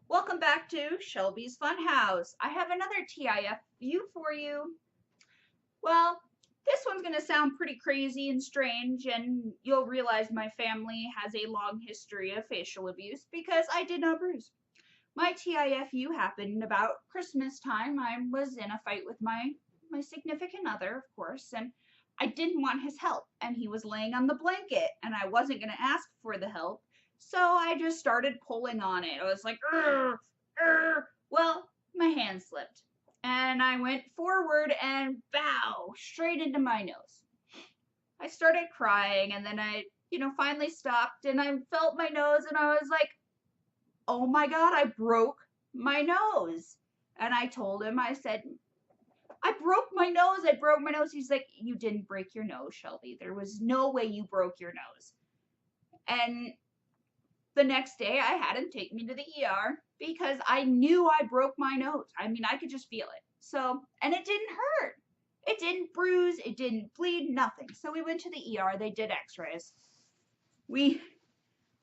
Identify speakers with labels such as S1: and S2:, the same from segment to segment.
S1: Welcome back to Shelby's Funhouse. I have another TIFU for you. Well, this one's going to sound pretty crazy and strange, and you'll realize my family has a long history of facial abuse because I did not bruise. My TIFU happened about Christmas time. I was in a fight with my significant other, of course, and I didn't want his help, and he was laying on the blanket, and I wasn't going to ask for the help, so I just started pulling on it. I was like, "Urgh, urgh." Well, my hand slipped, and I went forward and bow straight into my nose. I started crying, and then I finally stopped, and I felt my nose, and I was like, oh my God, I broke my nose. And I told him, I said, I broke my nose. I broke my nose. He's like, you didn't break your nose, Shelby. There was no way you broke your nose. And the next day, I had him take me to the ER because I knew I broke my nose. I mean, I could just feel it. So, and it didn't hurt. It didn't bruise. It didn't bleed, nothing. So we went to the ER. They did x-rays. We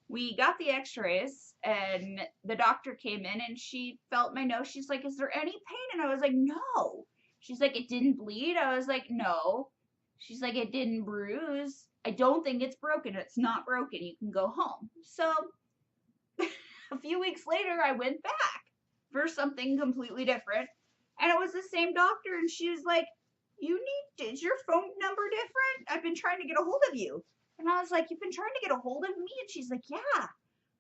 S1: we got the x-rays and the doctor came in and she felt my nose. She's like, is there any pain? And I was like, no. She's like, it didn't bleed. I was like, no. She's like, it didn't bruise. I don't think it's broken. It's not broken. You can go home. So a few weeks later, I went back for something completely different. And it was the same doctor. And she was like, is your phone number different? I've been trying to get a hold of you. And I was like, you've been trying to get a hold of me? And she's like, yeah,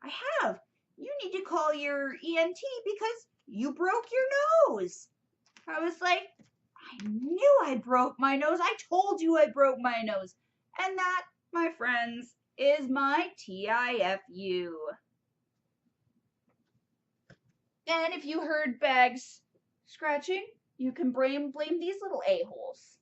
S1: I have. You need to call your ENT because you broke your nose. I was like, I knew I broke my nose. I told you I broke my nose. And that, my friends, is my TIFU. And if you heard bags scratching, you can blame these little a-holes.